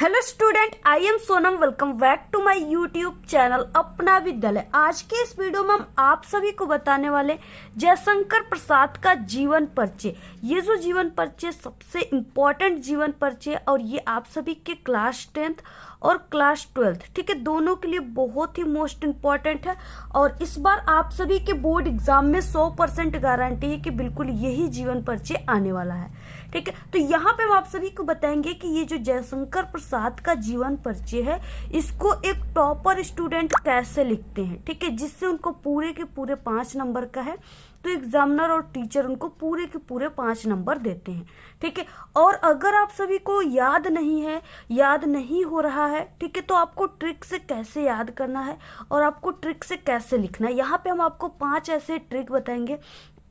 Hello student, I am Sonam. Welcome back to my YouTube channel Apna Vidyalaya. आज के इस video में हम आप सभी को बताने वाले जयशंकर प्रसाद का जीवन परिचय। ये जो जीवन परिचय सबसे इम्पोर्टेंट जीवन परिचय और ये आप सभी के क्लास 10th और क्लास 12th, ठीक है, दोनों के लिए बहुत ही मोस्ट इम्पॉर्टेंट है। और इस बार आप सभी के बोर्ड एग्जाम में 100% गारंटी है कि बिल्कुल यही जीवन परिचय आने वाला है, ठीक है। तो यहाँ पे हम आप सभी को बताएंगे कि ये जो जयशंकर प्रसाद का जीवन परिचय है, इसको एक टॉपर स्टूडेंट कैसे लिखते हैं, ठीक है, जिससे उनको पूरे के पूरे 5 नंबर का है। तो एग्जामिनर और टीचर उनको पूरे के पूरे 5 नंबर देते हैं, ठीक है। और अगर आप सभी को याद नहीं है, याद नहीं हो रहा है, ठीक है, तो आपको ट्रिक से कैसे याद करना है और आपको ट्रिक से कैसे लिखना है, यहाँ पे हम आपको 5 ऐसे ट्रिक बताएंगे,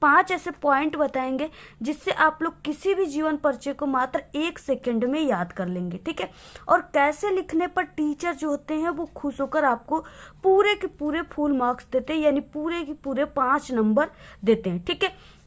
5 ऐसे पॉइंट बताएंगे जिससे आप लोग किसी भी जीवन परिचय को मात्र 1 सेकंड में याद कर लेंगे, ठीक है। और कैसे लिखने पर टीचर जो होते हैं वो खुश होकर आपको पूरे के पूरे फुल मार्क्स देते हैं, यानी पूरे के पूरे 5 नंबर देते हैं, ठीक है।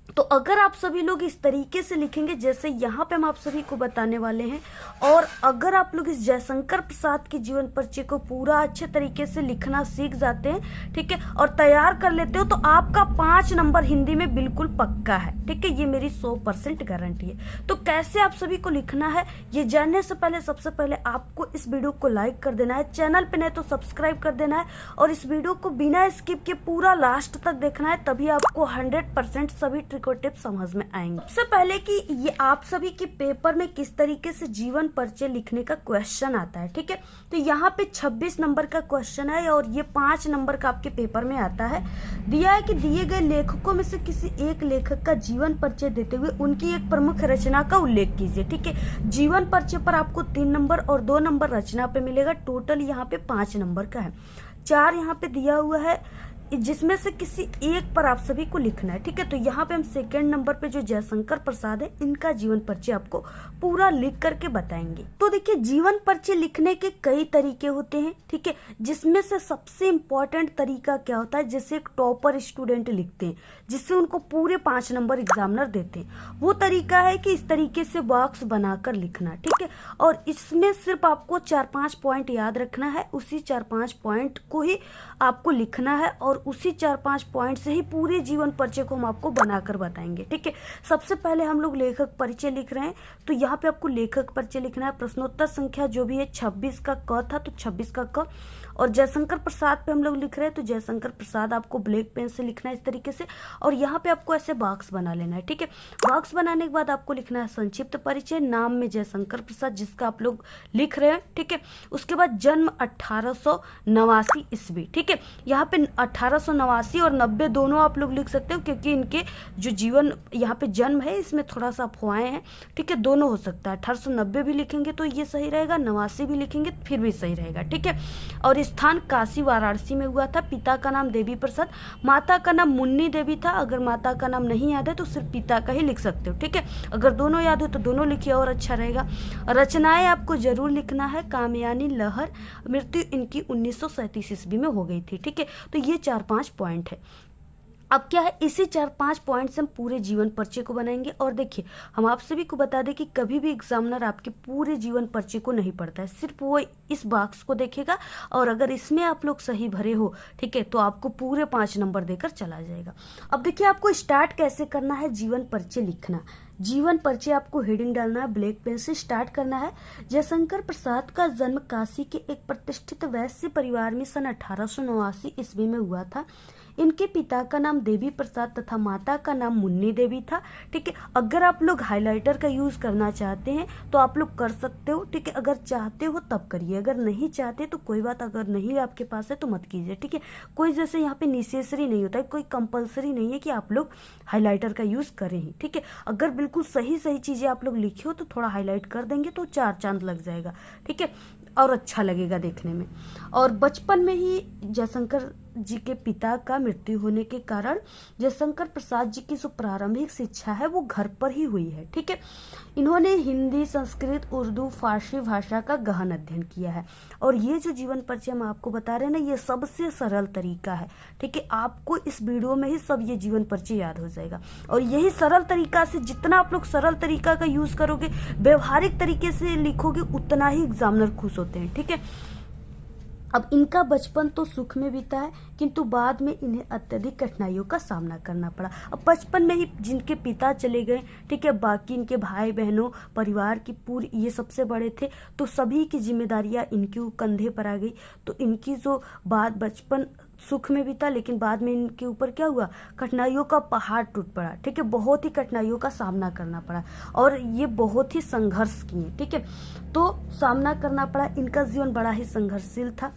तो अगर आप सभी लोग इस तरीके से लिखेंगे जैसे यहाँ पे हम आप सभी को बताने वाले हैं, और अगर आप लोग इस जयशंकर प्रसाद के जीवन परिचय को पूरा अच्छे तरीके से लिखना सीख जाते हैं, ठीक है, और तैयार कर लेते हो, तो आपका 5 नंबर हिंदी में बिल्कुल पक्का है, ठीक है। ये मेरी 100% गारंटी है। तो कैसे आप सभी को लिखना है ये जानने से पहले सबसे पहले आपको इस वीडियो को लाइक कर देना है, चैनल पे नहीं तो सब्सक्राइब कर देना है, और इस वीडियो को बिना स्किप के पूरा लास्ट तक देखना है, तभी आपको 100% सभी ट्रिक और टिप्स समझ में आएंगे। सबसे पहले कि ये आप सभी के पेपर में किस तरीके से जीवन परिचय लिखने का क्वेश्चन आता है, ठीक है। तो यहाँ पे 26 नंबर का क्वेश्चन है और ये 5 नंबर का आपके पेपर में आता है। दिया है कि दिए गए लेखकों में से किसी एक लेखक का जीवन परिचय देते हुए उनकी एक प्रमुख रचना का उल्लेख कीजिए, ठीक है। जीवन परिचय पर आपको 3 नंबर और 2 नंबर रचना पे मिलेगा। टोटल यहाँ पे 5 नंबर का है। 4 यहाँ पे दिया हुआ है जिसमें से किसी एक पर आप सभी को लिखना है, ठीक है। तो यहाँ पे हम 2nd नंबर पे जो जयशंकर प्रसाद है इनका जीवन परिचय आपको पूरा लिख करके बताएंगे। तो देखिए, जीवन परिचय लिखने के कई तरीके होते हैं, ठीक है, जिसमें से सबसे इम्पोर्टेंट तरीका क्या होता है, जैसे एक टॉपर स्टूडेंट लिखते हैं जिससे उनको पूरे 5 नंबर एग्जामिनर देते हैं, वो तरीका है कि इस तरीके से बॉक्स बनाकर लिखना, ठीक है। और इसमें सिर्फ आपको 4-5 पॉइंट याद रखना है, उसी 4-5 पॉइंट को ही आपको लिखना है और उसी 4-5 पॉइंट से ही पूरे जीवन परिचय को हम आपको बनाकर बताएंगे, ठीक है। सबसे पहले हम लोग लेखक परिचय लिख रहे हैं, तो यहाँ पे आपको लेखक परिचय लिखना है। प्रश्नोत्तर संख्या जो भी है 26 का क था, तो 26 का क। और जयशंकर प्रसाद पे हम लोग लिख रहे हैं, तो जयशंकर प्रसाद आपको ब्लैक पेन से लिखना है इस तरीके से, और यहाँ पे आपको ऐसे बॉक्स बना लेना है, ठीक है। बॉक्स बनाने के बाद आपको लिखना है संक्षिप्त परिचय, नाम में जयशंकर प्रसाद जिसका आप लोग लिख रहे हैं, ठीक है। उसके बाद जन्म 1889 ईस्वी, ठीक है। यहाँ पे 1889 और 90 दोनों आप लोग लिख सकते हो, क्योंकि इनके जो जीवन यहाँ पे जन्म है इसमें थोड़ा सा अफवाहें हैं, ठीक है, दोनों हो सकता है। 1890 भी लिखेंगे तो ये सही रहेगा, 89 भी लिखेंगे फिर भी सही रहेगा, ठीक है। और स्थान काशी वाराणसी में हुआ था। पिता का नाम देवी प्रसाद, माता का नाम मुन्नी देवी था। अगर माता का नाम नहीं याद है तो सिर्फ पिता का ही लिख सकते हो, ठीक है। अगर दोनों याद हो तो दोनों लिखिए और अच्छा रहेगा। रचनाएं आपको जरूर लिखना है। कामयानी लहर, मृत्यु इनकी 1937 ईस्वी में हो गई थी, ठीक है। तो ये 4-5 पॉइंट है। अब क्या है, इसी 4-5 पॉइंट से हम पूरे जीवन परिचय को बनाएंगे। और देखिए, हम आप सभी को बता दें कि कभी भी एग्जामिनर आपके पूरे जीवन परिचय को नहीं पढ़ता है, सिर्फ वो इस बॉक्स को देखेगा, और अगर इसमें आप लोग सही भरे हो, ठीक है, तो आपको पूरे 5 नंबर देकर चला जाएगा। अब देखिए, आपको स्टार्ट कैसे करना है जीवन परिचय लिखना। जीवन परिचय आपको हेडिंग डालना है, ब्लैक पेन से स्टार्ट करना है। जयशंकर प्रसाद का जन्म काशी के एक प्रतिष्ठित वैश्य परिवार में सन 1889 ईस्वी में हुआ था। इनके पिता का नाम देवी प्रसाद तथा माता का नाम मुन्नी देवी था, ठीक है। अगर आप लोग हाइलाइटर का यूज करना चाहते हैं तो आप लोग कर सकते हो, ठीक है। अगर चाहते हो तब करिए, अगर नहीं चाहते तो कोई बात, अगर नहीं आपके पास है तो मत कीजिए, ठीक है। कोई जैसे यहाँ पे नेसेसरी नहीं होता है, कोई कंपलसरी नहीं है कि आप लोग हाईलाइटर का यूज करें ही, ठीक है। अगर बिल्कुल सही सही चीजें आप लोग लिखी हो तो थोड़ा हाईलाइट कर देंगे तो 4 चांद लग जाएगा, ठीक है, और अच्छा लगेगा देखने में। और बचपन में ही जयशंकर जी के पिता का मृत्यु होने के कारण जयशंकर प्रसाद जी की जो प्रारंभिक शिक्षा है वो घर पर ही हुई है। ठीक है, इन्होंने हिंदी, संस्कृत, उर्दू, फारसी भाषा का गहन अध्ययन किया है। और ये जो जीवन परिचय हम आपको बता रहे हैं ना, ये सबसे सरल तरीका है। ठीक है, आपको इस वीडियो में ही सब ये जीवन परिचय याद हो जाएगा। और यही सरल तरीका से, जितना आप लोग सरल तरीका का यूज करोगे, व्यवहारिक तरीके से लिखोगे, उतना ही एग्जामिनर खुश होते हैं। ठीक है, अब इनका बचपन तो सुख में बीता है, किंतु बाद में इन्हें अत्यधिक कठिनाइयों का सामना करना पड़ा। अब बचपन में ही जिनके पिता चले गए, ठीक है, बाकी इनके भाई बहनों, परिवार की पूरी, ये सबसे बड़े थे, तो सभी की जिम्मेदारियां इनके कंधे पर आ गई। तो इनकी जो बात, बचपन सुख में बीता, लेकिन बाद में इनके ऊपर क्या हुआ, कठिनाइयों का पहाड़ टूट पड़ा। ठीक है, बहुत ही कठिनाइयों का सामना करना पड़ा और ये बहुत ही संघर्ष किए। ठीक है, तो सामना करना पड़ा। इनका जीवन बड़ा ही संघर्षशील था।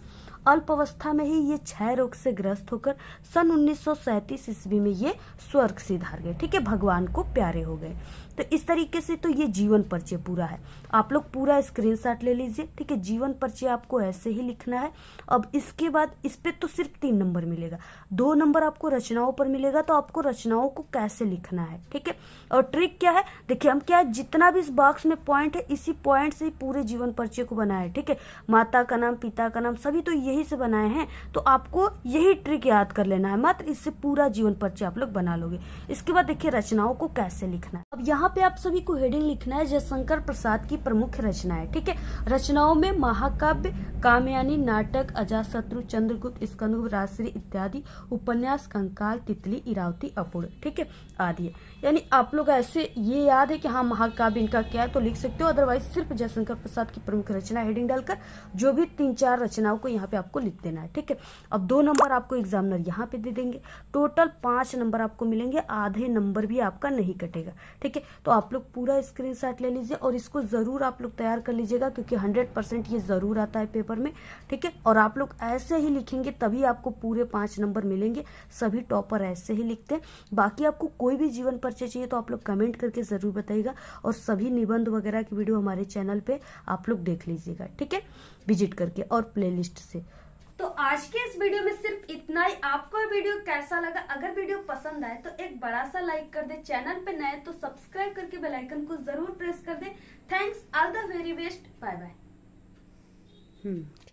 अल्प अवस्था में ही ये क्षय रोग से ग्रस्त होकर सन 1937 ईस्वी में ये स्वर्ग सिधार गए। ठीक है, भगवान को प्यारे हो गए। तो इस तरीके से तो ये जीवन परिचय पूरा है। आप लोग पूरा स्क्रीनशॉट ले लीजिए। ठीक है, जीवन परिचय आपको ऐसे ही लिखना है। अब इसके बाद इस पे तो सिर्फ 3 नंबर मिलेगा, 2 नंबर आपको रचनाओं पर मिलेगा। तो आपको रचनाओं को कैसे लिखना है, ठीक है, और ट्रिक क्या है, देखिए हम क्या है, जितना भी इस बॉक्स में पॉइंट है, इसी पॉइंट से ही पूरे जीवन परिचय को बनाया है। ठीक है, माता का नाम, पिता का नाम, सभी तो यही से बनाए हैं। तो आपको यही ट्रिक याद कर लेना है मात्र, इससे पूरा जीवन परिचय आप लोग बना लोगे। इसके बाद देखिए रचनाओं को कैसे लिखना है। अब यहाँ पे आप सभी को हेडिंग लिखना है जयशंकर प्रसाद की प्रमुख रचनाएं। ठीक है, रचनाओं में महाकाव्य, कामयानी, नाटक, अजातशत्रु, चंद्रगुप्त, स्कंदगुप्त, राजश्री इत्यादि, उपन्यास, कंकाल, तितली, इरावती, अपूर्ण, ठीक है, आदि। यानी आप लोग ऐसे ये याद है कि हाँ महाकाव्य इनका क्या है तो लिख सकते हो, अदरवाइज सिर्फ जयशंकर प्रसाद की प्रमुख रचना हेडिंग डालकर जो भी 3-4 रचनाओं को यहाँ पे आपको लिख देना है। ठीक है, अब 2 नंबर आपको एग्जामिनर यहाँ पे दे देंगे। टोटल 5 नंबर आपको मिलेंगे, आधे नंबर भी आपका नहीं कटेगा। ठीक है, तो आप लोग पूरा स्क्रीनशॉट ले लीजिए और इसको जरूर आप लोग तैयार कर लीजिएगा, क्योंकि 100% ये जरूर आता है पेपर में। ठीक है, और आप लोग ऐसे ही लिखेंगे तभी आपको पूरे 5 नंबर मिलेंगे। सभी टॉपर ऐसे ही लिखते हैं। बाकी आपको कोई भी जीवन परिचय चाहिए तो आप लोग कमेंट करके जरूर बताइएगा, और सभी निबंध वगैरह की वीडियो हमारे चैनल पे आप लोग देख लीजिएगा। ठीक है, विजिट करके और प्लेलिस्ट से। तो आज के इस वीडियो में सिर्फ इतना ही। आपको ये वीडियो कैसा लगा? अगर वीडियो पसंद आए तो एक बड़ा सा लाइक कर दे, चैनल पे नए तो सब्सक्राइब करके बेल आइकन को जरूर प्रेस कर दे। Thanks, all the very best, bye bye.